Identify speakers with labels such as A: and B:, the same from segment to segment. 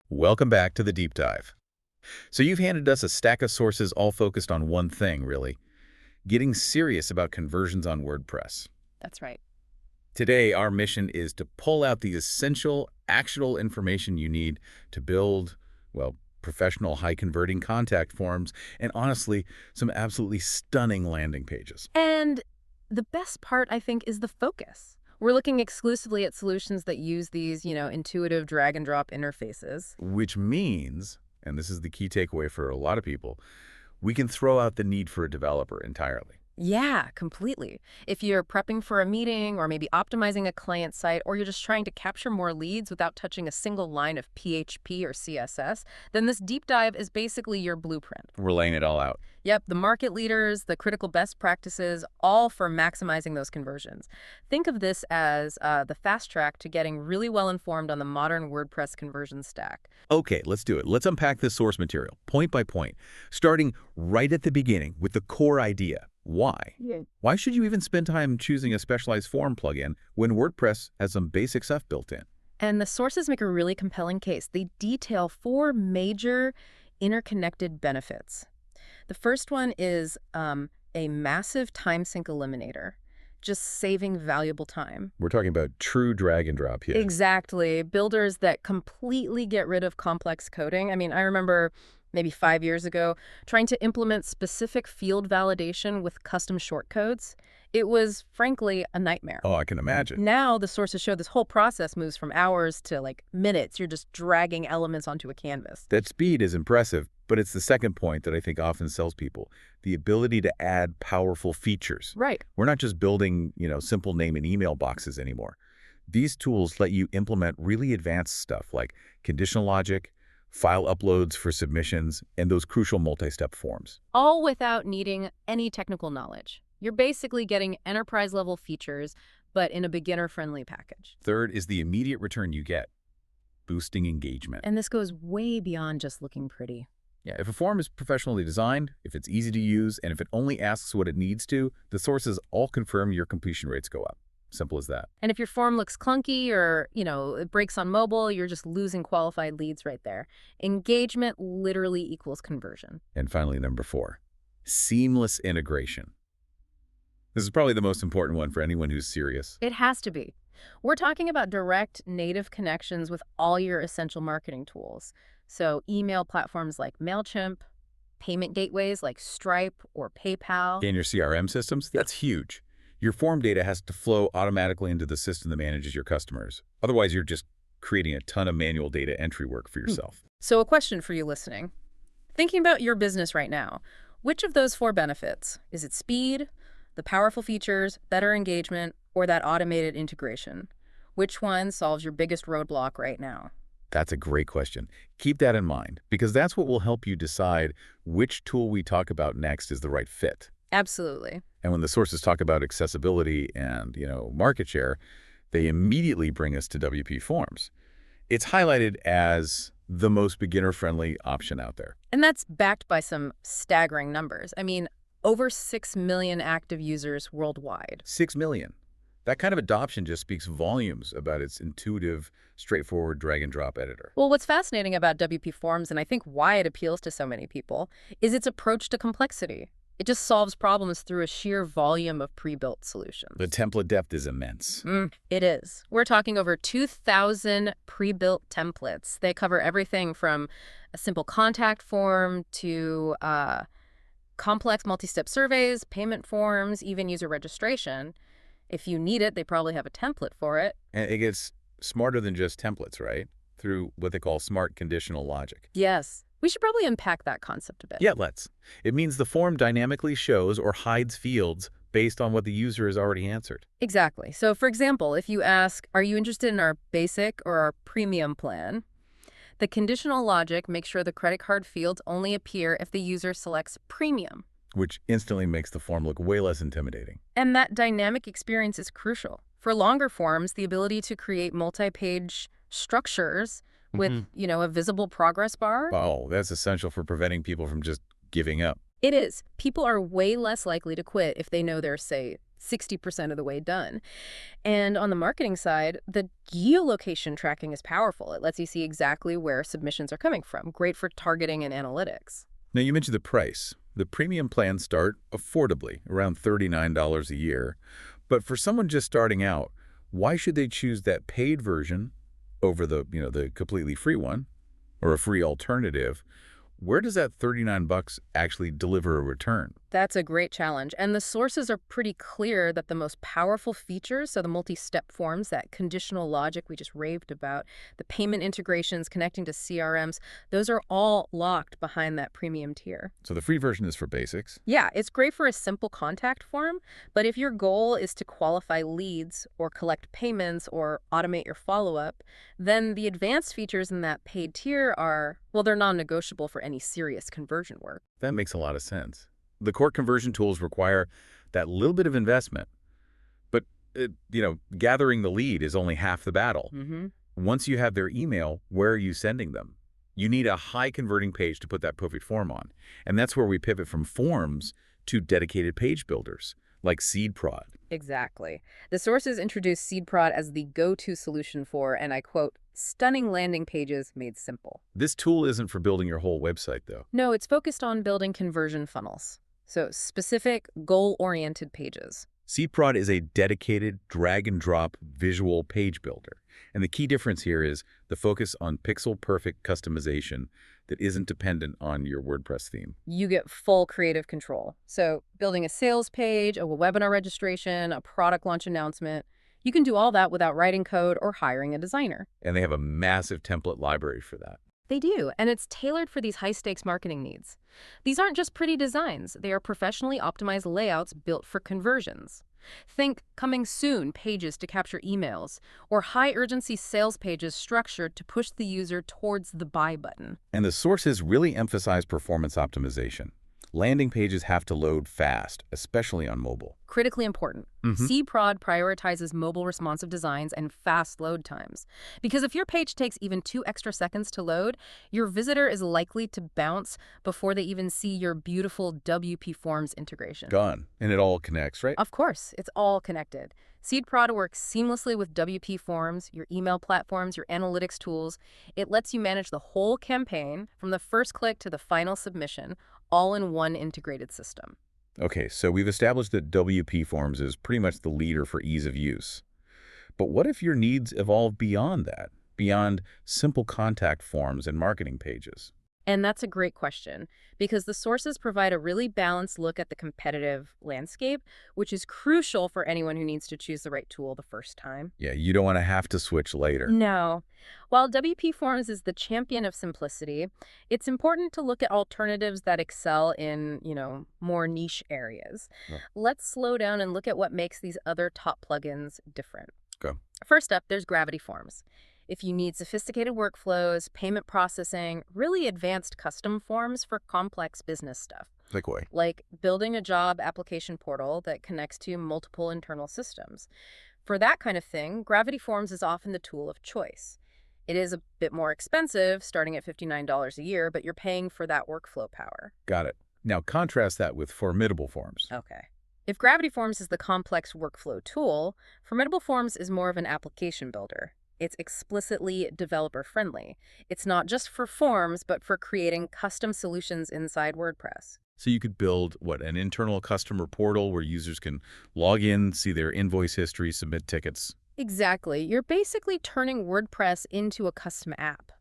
A: Welcome back to the deep dive. So you've handed us a stack of sources all focused on one thing, really, getting serious about conversions on WordPress.
B: That's right.
A: Today, our mission is to pull out the essential, actionable information you need to build, well, professional high-converting contact forms and, honestly, some absolutely stunning landing pages.
B: And the best part, I think, is the focus. We're looking exclusively at solutions that use these, intuitive drag and drop interfaces.
A: Which means, and this is the key takeaway for a lot of people, we can throw out the need for a developer entirely.
B: Yeah, completely. If you're prepping for a meeting or maybe optimizing a client site, or you're just trying to capture more leads without touching a single line of PHP or CSS, then this deep dive is basically your blueprint.
A: We're laying it all out.
B: Yep, the market leaders, the critical best practices, all for maximizing those conversions. Think of this as the fast track to getting really well informed on the modern WordPress conversion stack.
A: Okay, let's do it. Let's unpack this source material, point by point, starting right at the beginning with the core idea. Why?
B: Yeah.
A: Why should you even spend time choosing a specialized form plugin when WordPress has some basic stuff built in?
B: And the sources make a really compelling case. They detail 4 major interconnected benefits. The first one is a massive time sink eliminator, just saving valuable time.
A: We're talking about true drag and drop here.
B: Exactly. Builders that completely get rid of complex coding. I mean, I remember maybe 5 years ago trying to implement specific field validation with custom shortcodes. It was, frankly, a nightmare.
A: Oh, I can imagine.
B: Now, the sources show this whole process moves from hours to, minutes. You're just dragging elements onto a canvas.
A: That speed is impressive, but it's the second point that I think often sells people, the ability to add powerful features.
B: Right.
A: We're not just building, simple name and email boxes anymore. These tools let you implement really advanced stuff like conditional logic, file uploads for submissions, and those crucial multi-step forms.
B: All without needing any technical knowledge. You're basically getting enterprise-level features, but in a beginner-friendly package.
A: Third is the immediate return you get, boosting engagement.
B: And this goes way beyond just looking pretty.
A: Yeah, if a form is professionally designed, if it's easy to use, and if it only asks what it needs to, the sources all confirm your completion rates go up. Simple as that.
B: And if your form looks clunky or, it breaks on mobile, you're just losing qualified leads right there. Engagement literally equals conversion.
A: And finally, number 4, seamless integration. This is probably the most important one for anyone who's serious.
B: It has to be. We're talking about direct native connections with all your essential marketing tools. So email platforms like MailChimp, payment gateways like Stripe or PayPal.
A: And your CRM systems, that's huge. Your form data has to flow automatically into the system that manages your customers. Otherwise, you're just creating a ton of manual data entry work for yourself.
B: So a question for you listening. Thinking about your business right now, which of those 4 benefits? Is it speed, the powerful features, better engagement, or that automated integration? Which one solves your biggest roadblock right now?
A: That's a great question. Keep that in mind, because that's what will help you decide which tool we talk about next is the right fit.
B: Absolutely.
A: And when the sources talk about accessibility and, market share, they immediately bring us to WPForms. It's highlighted as the most beginner-friendly option out there.
B: And that's backed by some staggering numbers. I mean, over 6 million active users worldwide.
A: 6 million. That kind of adoption just speaks volumes about its intuitive, straightforward drag-and-drop editor.
B: Well, what's fascinating about WPForms, and I think why it appeals to so many people, is its approach to complexity. It just solves problems through a sheer volume of pre-built solutions.
A: The template depth is immense.
B: It is. We're talking over 2,000 pre-built templates. They cover everything from a simple contact form to complex multi-step surveys, payment forms, even user registration. If you need it, they probably have a template for it.
A: And it gets smarter than just templates, right? Through what they call smart conditional logic.
B: Yes. We should probably unpack that concept a bit.
A: Yeah, let's. It means the form dynamically shows or hides fields based on what the user has already answered.
B: Exactly. So, for example, if you ask, are you interested in our basic or our premium plan? The conditional logic makes sure the credit card fields only appear if the user selects premium.
A: Which instantly makes the form look way less intimidating.
B: And that dynamic experience is crucial. For longer forms, the ability to create multi-page structures with, a visible progress bar.
A: Oh, that's essential for preventing people from just giving up.
B: It is. People are way less likely to quit if they know there's, say, 60% of the way done. And on the marketing side, the geolocation tracking is powerful. It lets you see exactly where submissions are coming from. Great for targeting and analytics.
A: Now, you mentioned the price. The premium plans start affordably, around $39 a year. But for someone just starting out, why should they choose that paid version over the completely free one or a free alternative? Where does that 39 bucks actually deliver a return?
B: That's a great challenge. And the sources are pretty clear that the most powerful features, so the multi-step forms, that conditional logic we just raved about, the payment integrations connecting to CRMs, those are all locked behind that premium tier.
A: So the free version is for basics.
B: Yeah, it's great for a simple contact form, but if your goal is to qualify leads or collect payments or automate your follow-up, then the advanced features in that paid tier are, well, they're non-negotiable for any serious conversion work.
A: That makes a lot of sense. The core conversion tools require that little bit of investment, but gathering the lead is only half the battle. Once you have their email, where are you sending them? You need a high converting page to put that perfect form on. And that's where we pivot from forms to dedicated page builders like SeedProd.
B: Exactly. The sources introduce SeedProd as the go-to solution for, and I quote, stunning landing pages made simple.
A: This tool isn't for building your whole website, though.
B: No, it's focused on building conversion funnels. So specific, goal-oriented pages.
A: SeedProd is a dedicated drag-and-drop visual page builder. And the key difference here is the focus on pixel-perfect customization that isn't dependent on your WordPress theme.
B: You get full creative control. So building a sales page, a webinar registration, a product launch announcement, you can do all that without writing code or hiring a designer.
A: And they have a massive template library for that.
B: They do, and it's tailored for these high-stakes marketing needs. These aren't just pretty designs. They are professionally optimized layouts built for conversions. Think coming soon pages to capture emails, or high-urgency sales pages structured to push the user towards the buy button.
A: And the sources really emphasize performance optimization. Landing pages have to load fast, especially on mobile.
B: Critically important. SeedProd prioritizes mobile responsive designs and fast load times. Because if your page takes even 2 extra seconds to load, your visitor is likely to bounce before they even see your beautiful WPForms integration.
A: Gone. And it all connects, right?
B: Of course, it's all connected. SeedProd works seamlessly with WPForms, your email platforms, your analytics tools. It lets you manage the whole campaign from the first click to the final submission, all in one integrated system.
A: Okay, so we've established that WPForms is pretty much the leader for ease of use. But what if your needs evolve beyond that, beyond simple contact forms and marketing pages?
B: And that's a great question, because the sources provide a really balanced look at the competitive landscape, which is crucial for anyone who needs to choose the right tool the first time.
A: Yeah, you don't want to have to switch later.
B: No. While WPForms is the champion of simplicity, it's important to look at alternatives that excel in, more niche areas.
A: Yeah.
B: Let's slow down and look at what makes these other top plugins different.
A: Go.
B: First up, there's Gravity Forms. If you need sophisticated workflows, payment processing, really advanced custom forms for complex business stuff. Like building a job application portal that connects to multiple internal systems. For that kind of thing, Gravity Forms is often the tool of choice. It is a bit more expensive, starting at $59 a year, but you're paying for that workflow power.
A: Got it. Now contrast that with Formidable Forms.
B: Okay. If Gravity Forms is the complex workflow tool, Formidable Forms is more of an application builder. It's explicitly developer-friendly. It's not just for forms, but for creating custom solutions inside WordPress.
A: So you could build, an internal customer portal where users can log in, see their invoice history, submit tickets.
B: Exactly. You're basically turning WordPress into a custom app.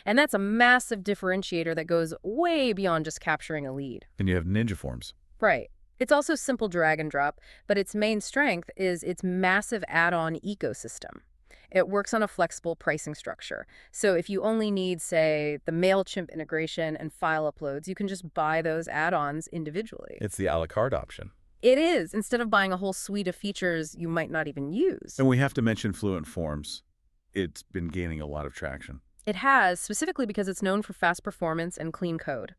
B: And that's a massive differentiator that goes way beyond just capturing a lead.
A: Then you have Ninja Forms.
B: Right. It's also simple drag and drop, but its main strength is its massive add-on ecosystem. It works on a flexible pricing structure. So if you only need, say, the MailChimp integration and file uploads, you can just buy those add-ons individually.
A: It's the a la carte option.
B: It is, instead of buying a whole suite of features you might not even use.
A: And we have to mention Fluent Forms. It's been gaining a lot of traction.
B: It has, specifically because it's known for fast performance and clean code.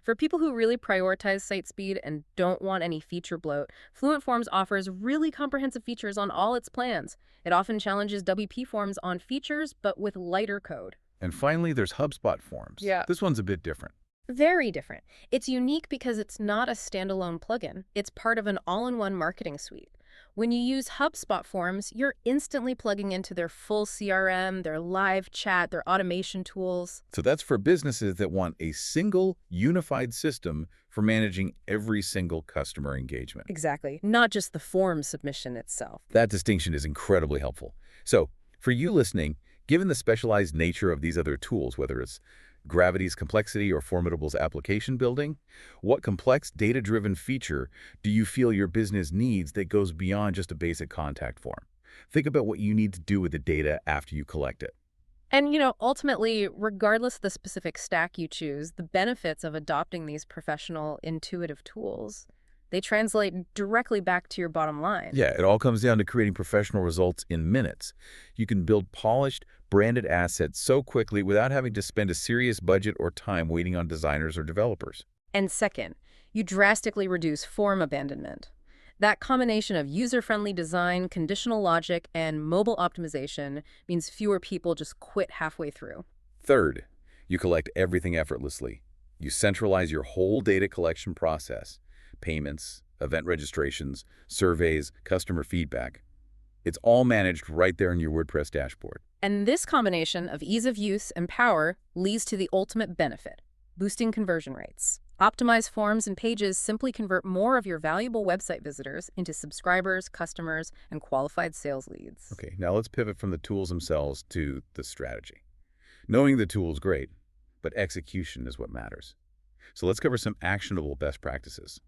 B: For people who really prioritize site speed and don't want any feature bloat, Fluent Forms offers really comprehensive features on all its plans. It often challenges WPForms on features, but with lighter code.
A: And finally, there's HubSpot Forms.
B: Yeah.
A: This one's a bit different.
B: Very different. It's unique because it's not a standalone plugin. It's part of an all-in-one marketing suite. When you use HubSpot forms, you're instantly plugging into their full CRM, their live chat, their automation tools.
A: So that's for businesses that want a single, unified system for managing every single customer engagement.
B: Exactly. Not just the form submission itself.
A: That distinction is incredibly helpful. So, for you listening, given the specialized nature of these other tools, whether it's Gravity's complexity or Formidable's application building, what complex data-driven feature do you feel your business needs that goes beyond just a basic contact form? Think about what you need to do with the data after you collect it.
B: And, ultimately, regardless of the specific stack you choose, the benefits of adopting these professional, intuitive tools, they translate directly back to your bottom line.
A: Yeah, it all comes down to creating professional results in minutes. You can build polished, branded assets so quickly without having to spend a serious budget or time waiting on designers or developers.
B: And second, you drastically reduce form abandonment. That combination of user-friendly design, conditional logic, and mobile optimization means fewer people just quit halfway through.
A: Third, you collect everything effortlessly. You centralize your whole data collection process: payments, event registrations, surveys, customer feedback. It's all managed right there in your WordPress dashboard.
B: And this combination of ease of use and power leads to the ultimate benefit: boosting conversion rates. Optimized forms and pages simply convert more of your valuable website visitors into subscribers, customers, and qualified sales leads.
A: Okay, now let's pivot from the tools themselves to the strategy. Knowing the tool is great, but execution is what matters. So let's cover some actionable best practices.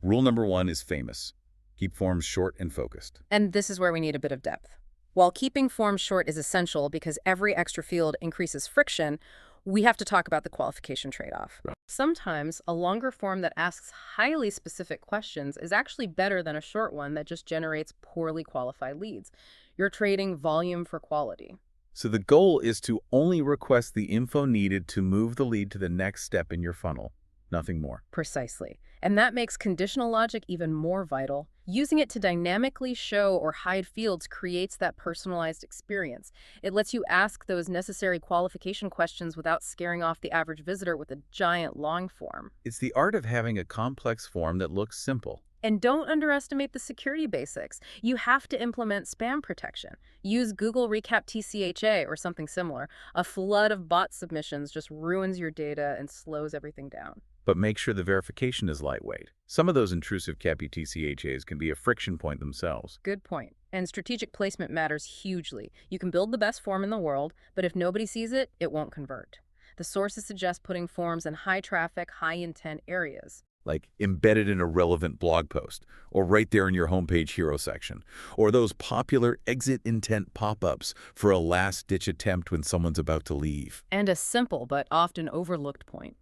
A: Rule number 1 is famous. Keep forms short and focused.
B: And this is where we need a bit of depth. While keeping forms short is essential because every extra field increases friction, we have to talk about the qualification trade-off.
A: Right.
B: Sometimes a longer form that asks highly specific questions is actually better than a short one that just generates poorly qualified leads. You're trading volume for quality.
A: So the goal is to only request the info needed to move the lead to the next step in your funnel, nothing more.
B: Precisely. And that makes conditional logic even more vital. Using it to dynamically show or hide fields creates that personalized experience. It lets you ask those necessary qualification questions without scaring off the average visitor with a giant long form.
A: It's the art of having a complex form that looks simple.
B: And don't underestimate the security basics. You have to implement spam protection. Use Google Recap TCHA or something similar. A flood of bot submissions just ruins your data and slows everything down.
A: But make sure the verification is lightweight. Some of those intrusive CAPI TCHAs can be a friction point themselves.
B: Good point. And strategic placement matters hugely. You can build the best form in the world, but if nobody sees it, it won't convert. The sources suggest putting forms in high-traffic, high-intent areas.
A: Like embedded in a relevant blog post, or right there in your homepage hero section, or those popular exit intent pop-ups for a last-ditch attempt when someone's about to leave.
B: And a simple but often overlooked point: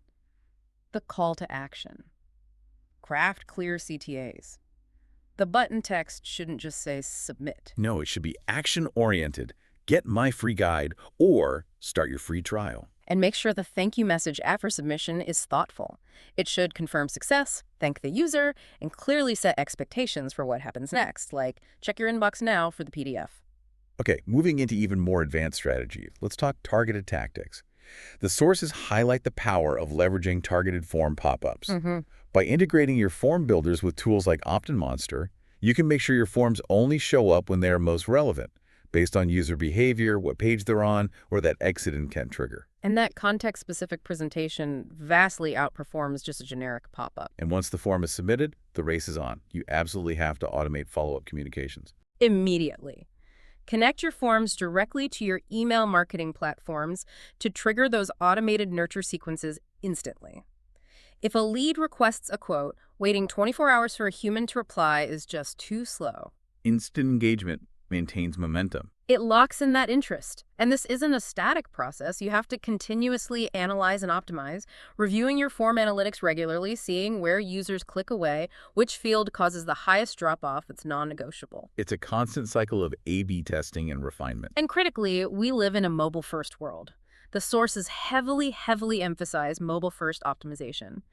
B: the call to action. Craft clear CTAs. The button text shouldn't just say submit.
A: No, it should be action-oriented. Get my free guide, or start your free trial.
B: And make sure the thank you message after submission is thoughtful. It should confirm success, thank the user, and clearly set expectations for what happens next, like check your inbox now for the PDF.
A: Okay, moving into even more advanced strategy, let's talk targeted tactics. The sources highlight the power of leveraging targeted form pop-ups. By integrating your form builders with tools like OptinMonster, you can make sure your forms only show up when they are most relevant, based on user behavior, what page they're on, or that exit intent trigger.
B: And that context-specific presentation vastly outperforms just a generic pop-up.
A: And once the form is submitted, the race is on. You absolutely have to automate follow-up communications.
B: Immediately. Connect your forms directly to your email marketing platforms to trigger those automated nurture sequences instantly. If a lead requests a quote, waiting 24 hours for a human to reply is just too slow.
A: Instant engagement maintains momentum.
B: It locks in that interest. And this isn't a static process. You have to continuously analyze and optimize, reviewing your form analytics regularly, seeing where users click away, which field causes the highest drop-off that's non-negotiable.
A: It's a constant cycle of A/B testing and refinement.
B: And critically, we live in a mobile-first world. The sources heavily emphasize mobile-first optimization.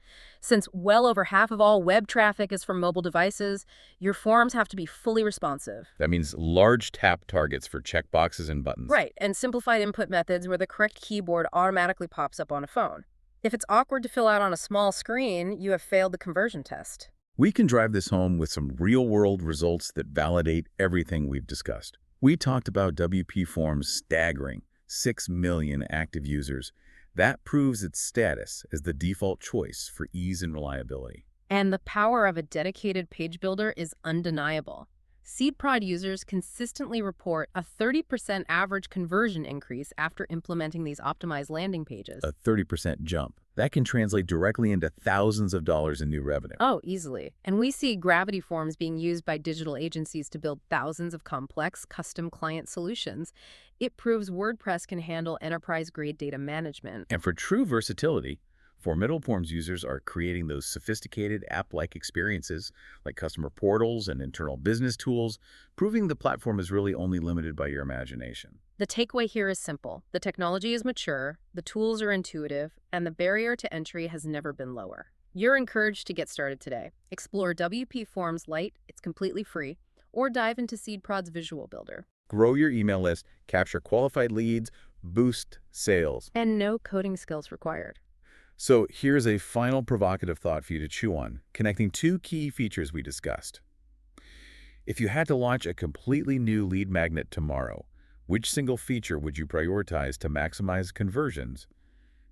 B: Since well over half of all web traffic is from mobile devices, your forms have to be fully responsive.
A: That means large tap targets for checkboxes and buttons.
B: Right, and simplified input methods where the correct keyboard automatically pops up on a phone. If it's awkward to fill out on a small screen, you have failed the conversion test.
A: We can drive this home with some real-world results that validate everything we've discussed. We talked about WPForms' staggering 6 million active users. That proves its status as the default choice for ease and reliability.
B: And the power of a dedicated page builder is undeniable. SeedProd users consistently report a 30% average conversion increase after implementing these optimized landing pages.
A: A 30% jump. That can translate directly into thousands of dollars in new revenue.
B: Oh, easily. And we see Gravity Forms being used by digital agencies to build thousands of complex, custom client solutions. It proves WordPress can handle enterprise-grade data management.
A: And for true versatility, Formidable Forms users are creating those sophisticated app-like experiences like customer portals and internal business tools, proving the platform is really only limited by your imagination.
B: The takeaway here is simple. The technology is mature, the tools are intuitive, and the barrier to entry has never been lower. You're encouraged to get started today. Explore WPForms Lite, it's completely free, or dive into SeedProd's Visual Builder.
A: Grow your email list, capture qualified leads, boost sales.
B: And no coding skills required.
A: So here's a final provocative thought for you to chew on, connecting two key features we discussed. If you had to launch a completely new lead magnet tomorrow, which single feature would you prioritize to maximize conversions?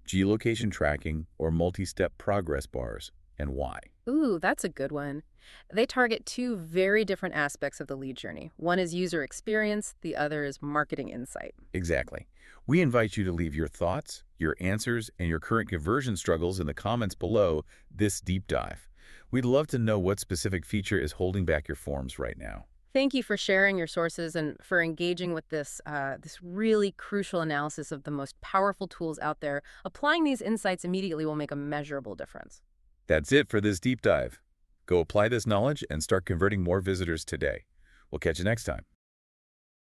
A: Geolocation tracking or multi-step progress bars, and why?
B: Ooh, that's a good one. They target two very different aspects of the lead journey. One is user experience, the other is marketing insight.
A: Exactly. We invite you to leave your thoughts, your answers, and your current conversion struggles in the comments below this deep dive. We'd love to know what specific feature is holding back your forms right now.
B: Thank you for sharing your sources and for engaging with this really crucial analysis of the most powerful tools out there. Applying these insights immediately will make a measurable difference.
A: That's it for this deep dive. Go apply this knowledge and start converting more visitors today. We'll catch you next time.